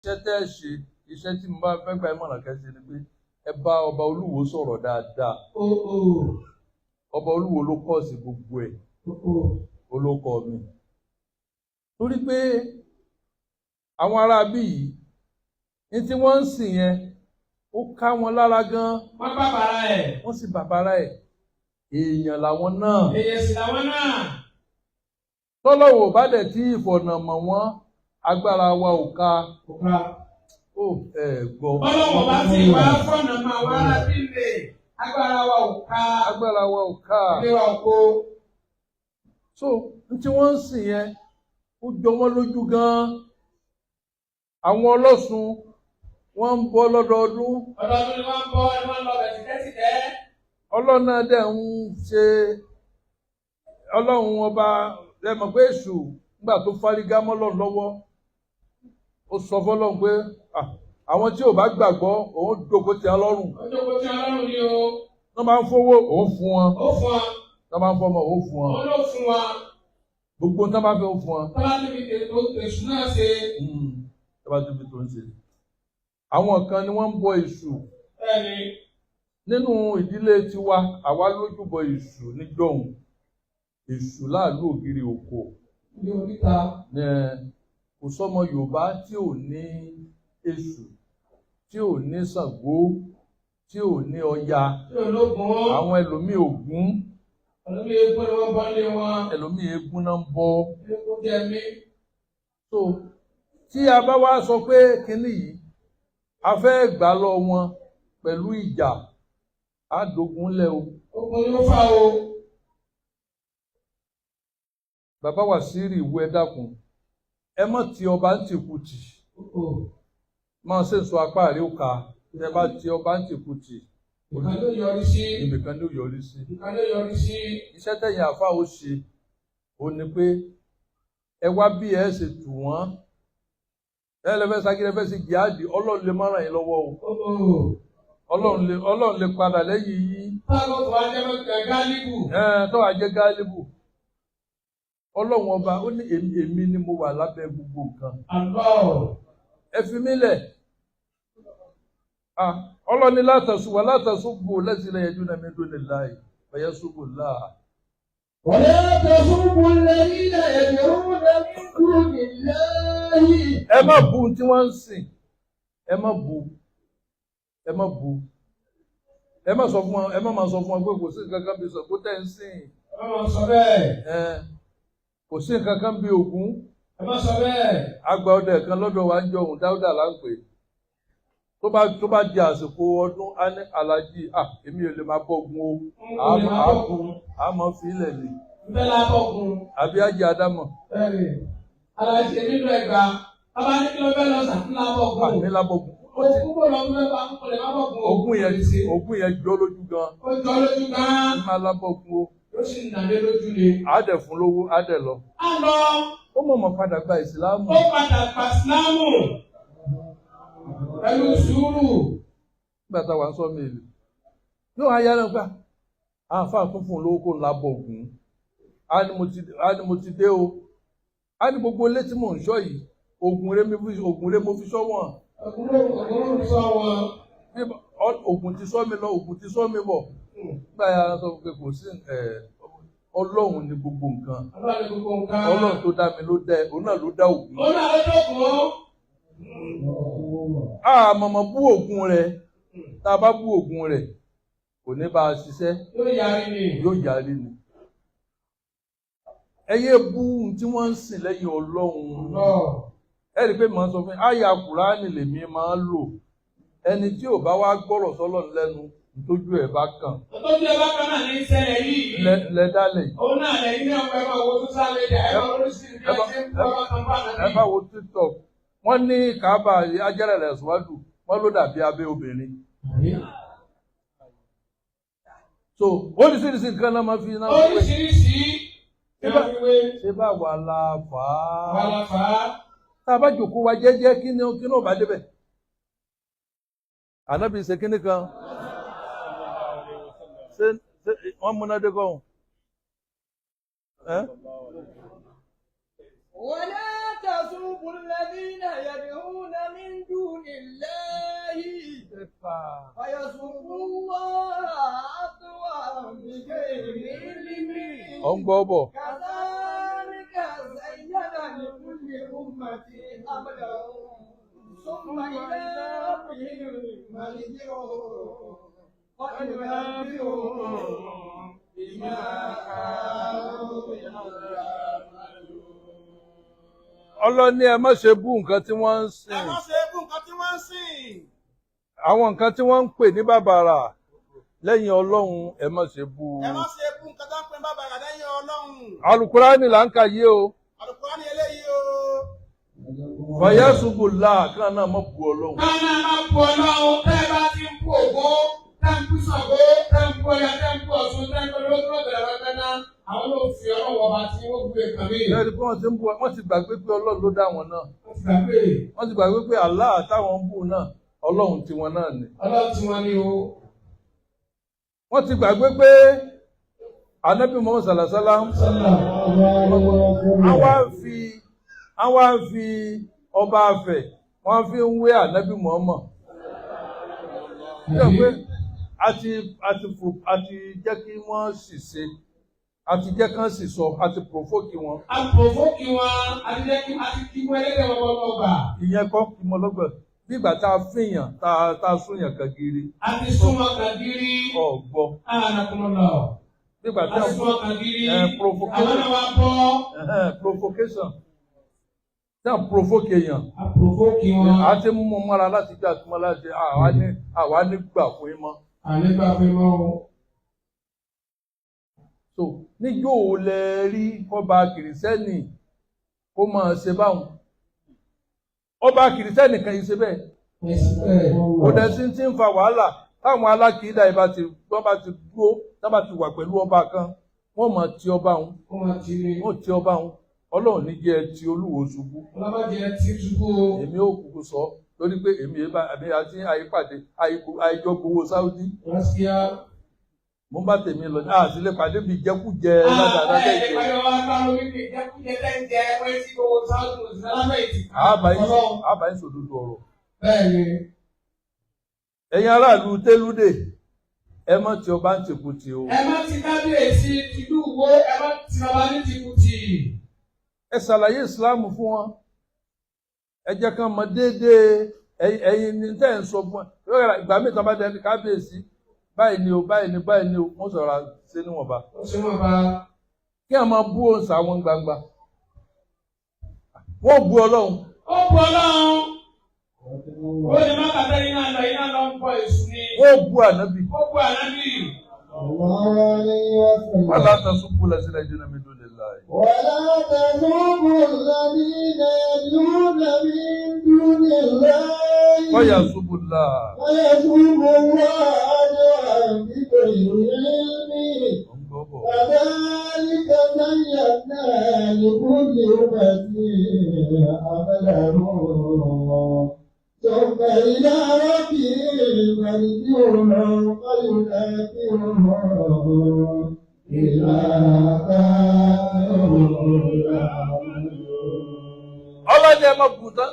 iṣẹ́ tẹ́ ẹ ṣe iṣẹ́ tí mo bá fẹ́ gba ìmọ̀ràn kẹ́sì ni pé ẹ bá ọba Olúwo sọ̀rọ̀ dáadáa. Ọba Olúwo ló kọ́ sí gbogbo ẹ̀ olókọ mi torí pé àwọn ará bí yìí ní tí wọ́n ń sìn yẹn ó ká wọn lára gan. Wọ́n bàbàrà ẹ̀. Wọ́n sì bàbàrà ẹ̀. Èèyàn làwọn náà. Èèyàn sì làwọn náà. Tọ́lọ́wọ́ bá dẹ̀ tí ìfọ̀nàmọ̀ wọn agbára wa ò ká. Ó gbọ́. Ọlọ́wọ́ bá ti wá fọ̀nàmọ̀ wa láti lè agbára wa ò ká. Agbára wa ò ká. Ilé wa ò kó. So ní tí wọ́n ń sìn yẹn ó jọ wọ́n lójú gan-an. Àwọn ọlọ́sùn wọ́n ń bọ́ lọ́dọọdún. Ọdọọdún ni wọ́n ń bọ́ ẹ máa ń lọ bẹ̀ tìtẹ́tìtẹ́. Ọlọ́run náà dẹ̀ ń ṣe Ọlọ́run ọba lẹ́mọ̀ pé èṣù nígbà tó fárígá mọ́lọ́run lọ́wọ́ ó sọ fọ́lọ́run pé àwọn tí ò bá gbàgbọ́ òun jókòó ti Ọlọ́run. Ó jókòó ti Ọlọ́run ni o. Wọ́n máa ń fowó òun fún wọn. Ó fún wọn. Wọ́n máa ń fọmọ òun fún wọn. Ó ló fún wọn. Gbogbo tó máa fi òun fún wọn. Tọ́lá níbi ètò èṣù náà ṣe. Tọ́lá níbi tó ń ṣe. Àwọn kan ni wọ́n ń bọ èṣù. Bẹ́ẹ̀ni. Nínú ìdílé tiwa àwa lójúbọ èṣù níjọ́hun. Èṣù láàlú ògiri òkò. Ní oríta. Kò sọ́mọ Yorùbá tí ò ní èṣù, tí ò ní Ṣàngó, tí ò ní Ọya. Tí ò lógun. Àwọn ẹlòmíì Ògún. Ẹlòmíì eégún ni wọ́n bá lé wọn. Ẹlòmíì eégún náà ń bọ. Eégún jẹ mí. So tí a bá wá sọ pé kinní yìí a fẹ́ gbà lọ wọn pẹ̀lú ìjà á dogun lẹ̀ o. Ogun ni ó fà o. Bàbá Wàsíìrì ìwé ẹ dákun ẹ má ti ọba ń tìkùtì máa ṣe sọ apá rẹ ó ka ẹ bá ti ọba ń tìkùtì. Ìkan ló yọrí sí. Ibìkan ló yọrí sí. Ìkan ló yọrí sí. Iṣẹ́ tẹ̀yìn àfa ó ṣe ó ní pé ẹ wá bí ẹ ṣe tù wọ́n ẹ lè ságídé fẹ́ sí jihadi Ọlọ́run lè má ràn yín lọ́wọ́ o. Ọlọ́run lè padà lẹ́yìn yín. Táàgọ́ tó wá jẹ́ Gálíbù. Tó wá jẹ́ Gálíbù. Ọlọ́run ọba ó ní èmi ni mo wà lábẹ́ gbogbo nǹkan. Ẹ fi mí lẹ̀. Ọlọ́run ní látàsùn wà látàsùn bò lẹ́sìlẹ̀ yẹn dúnà mí dúnà láì fẹ̀yẹ́ ṣubú láà. ولا تسبوا الذين يدعون من دون الله. Ẹ má bu tí wọ́n ń sìn. Ẹ má bu. Ẹ má bu. Ẹ má sọ fún wọn, ẹ má máa sọ fún wọn pé kò sí nǹkan kan bí Ṣàngó tẹ́ ń sìn. Ẹ má sọ bẹ́ẹ̀. Kò sí nǹkan kan bí Ògún. Ẹ má sọ bẹ́ẹ̀. Àgbà ọdẹ kan lọ́dọ̀ wa ń jọ òun Dáúdà là ń pè. Tó bá di àsìkò ọdún á ní Aláàjì èmi ò lè máa bọ́gun o. A máa fi ilẹ̀ ni. Bẹ́ẹ̀ la bọ́gun. Àbí Ájì Ádámọ̀. Bẹ́ẹ̀ni. Aláàjì nínú ẹgbà. Bàbá ní kí ló bẹ́ẹ̀ lọ sàkúnlá bọ́gun. Àmì lábọ́gun. Ògún yẹn jọ lójú gan. Ó jọ lójú gan. Má lábọ́gun o. Ó sì ń nàdé lójú ni. Á dẹ̀ fún lówó, á dẹ̀ lọ. Á lọ. Ó mọ̀mọ́ padà gba ìsìlámù. Ó padà gba ìsìlámù. Pẹ̀lú sùúrù. Nígbà táwa ń sọ mi èlò. Yóò wá yára gbà. Àǹfààní tún fún lówó kó ń labọ̀ Ògún. Á ní mo ti dé o. Á ní gbogbo ilé tí mò ń ṣọ́ yìí. Ògún rẹ mo fi ṣọ́ wọn. Ògún sọ wọn. Ògún ti sọ mi lọ, Ògún ti sọ mi bọ̀. Nígbà yàrá sọ pé kò sí Ọlọ́run ní gbogbo nǹkan. Ọlọ́run tó dá mi ló dá ẹ, òun náà ló dá Ògún. Òun náà ló dá Ògún. Mọ̀mọ́ bú Ògún rẹ̀, tá a bá bú Ògún rẹ̀, kò ní bá a ṣiṣẹ́. Yóò yarí ni. Ẹ yé bú tí wọ́n ń sìn lẹ́yìn Ọlọ́run. Ẹ rí i pé màá sọ fún yín, àyà Kùránì lèmi máa ń lò. Ẹni tí ò bá wá gbọ́rọ̀ sọ́lọ́run lẹ́nu, ìtójú ẹ̀ bá kàn. Ìtójú ẹ̀ bá kàn náà ní ìṣẹ̀lẹ̀ yìí. Lẹ́dálẹ̀. Òun náà lẹ́yìn náà pẹ̀lú owó tó sáré dà ẹ̀ bá oríṣiríṣi ẹ bá wo TikTok. Wọ́n ní Káàbà Ajẹ́rẹ̀lẹ̀ Ẹ̀sùwádùú, wọ́n ló dàbí abẹ́ obìnrin. So, oríṣiríṣi nǹkan náà máa fi náà wé. Oríṣiríṣi ṣé bá wà la fà á. Wà la fà á. Tá a bá jòkó wa jẹ́jẹ́ kí ni ó bá débẹ̀. Ànábì ṣe kíní kan. Ṣé wọ́n múnádé kọ́? ولا تسبوا الذين يدعون من الله فيسب الله عدوا بغير علم ọ̀ ń gbọ́ bọ̀. كذلك زين لكل أمة عملهم ثم إلى ربهم مرجعهم فينبئهم بما كانوا يعملون. Ọlọ́ni ẹ má ṣe bú nǹkan tí wọ́n ń sìn. Ẹ má ṣe bú nǹkan tí wọ́n ń sìn. Àwọn nǹkan tí wọ́n ń pè ní bàbàrà lẹ́yìn Ọlọ́run ẹ má ṣe bú. Ẹ má ṣe bú nǹkan tó ń pè ní bàbàrà lẹ́yìn Ọlọ́run. Àlùkùránì là ń kà yé o. Àlùkùránì eléyìí o. Fàyásùbùlà kan náà má bú Ọlọ́run. Ká máa má bu Ọlọ́run tẹ́ ẹ bá ti ń bú Ògún, tẹ́ ń bú Ṣàngó, tẹ́ ń bú Ọya, tẹ́ ń bú Ọ̀ṣun, tẹ́ ń bú olóògbé rẹpẹtẹ. Àwọn ló fi Ọlọ́run ọba tí wọ́n gbé kan mí. Bẹ́ẹ̀ni bí wọ́n ti ń bú wọ́n ti gbàgbé pé Ọlọ́run ló dá wọn náà. Wọ́n ti gbàgbé. Wọ́n ti gbàgbé pé Allah táwọn ń bú náà Ọlọ́run tiwọn náà ni. Ọlọ́run tí wọ́n ní o. Wọ́n ti gbàgbé pé Ànábì Muhammad sallallahu alaihi wasallam àwa ń fi ọba afẹ wọ́n fi ń wé Ànábì Muhammad. Ṣé pé àti jẹ́ kí wọ́n ṣìṣe àti jẹ́ kán sì sọ àti provoke wọn. A provoke wọn, àti jẹ́ kí kí wọ́n ẹlẹ́dẹ̀ wọn lọ́gbà. Ìyẹn kọ́ kí mo lọ́gbà bí ìgbà tá a fìyàn tá a súnyàn kan gírí. A ti súnmọ́ kan gírí. Ọ̀gbọ́. Ànàkùnmọ̀lọ̀. Bí ìgbà tí A ti súnmọ́ kan gírí. provocation. Àwọn náà wá bọ́. Provocation. Tí a provoke èèyàn. A provoke wọn. A ti mú mọ́ra láti gbà tí mo láti àwa ní gbà fún yín mọ́. Ànígbà fún mọ́ o. So níjó ò lẹ rí ọba kìrìsẹ́nì kó máa ṣe báwọn. Ọba kìrìsẹ́nì kan yìí ṣe bẹ́ẹ̀. Kò dẹ̀ sí ti ń fa wàhálà táwọn alákìídà ìbá ti dúró tábà ti wà pẹ̀lú ọba kan wọ́n máa ti ọba òun. Wọ́n ti ọba òun. Ọlọ́run ní jẹ́ ti Olúwo ṣubú. Ọlọ́mọdé ti ṣubú. Èmi ò kúkú sọ lórí pé èmi àti àyípàdé àìjọ gbowó Sáúdí. Mo bá tèmi lọ sí lè pàdé bíi jẹkújẹ ládàá lẹ́yìn. Àbáyé sòdodo ọ̀rọ̀. Ẹ̀yin aráàlú Télúdè ẹ má ti ọba ń tìkùtì o. Ẹ má ti kábíyèsí tìlú Ìwó, ẹ má ti bàbá ní tìkùtì. Ẹ ṣàlàyé ìsìláàmù fún wọn. Ẹ jẹ́ kán mọ déédéé ẹ̀yin ní tẹ́ ẹ̀ ń sọ fún wọn. Ìgbà míì tán bá dẹni kábíyèsí báyìí ni o wọ́n sọ̀rọ̀ ṣe níwọ̀nba. Kí a máa bú òǹsà wọn gbangba. Wọ́n bú Ọlọ́run. Ó bú Ọlọ́run. Ó ní má kàtà iná lọ ń bọ èṣù ni. Wọ́n bú Ànábì. Ó bú Ànábì. ولا تسبوا الذين يدعون من دون الله. ولا تسبوا الذين يدعون من دون الله. فيسبوا الله. فيسبوا الله عدوا بغير علم. كذلك زينا لكل أمة عملهم ثم إلى ربهم مرجعهم فينبئهم بما كانوا يعملون. Ọlọ́dẹ ẹ má bù tán.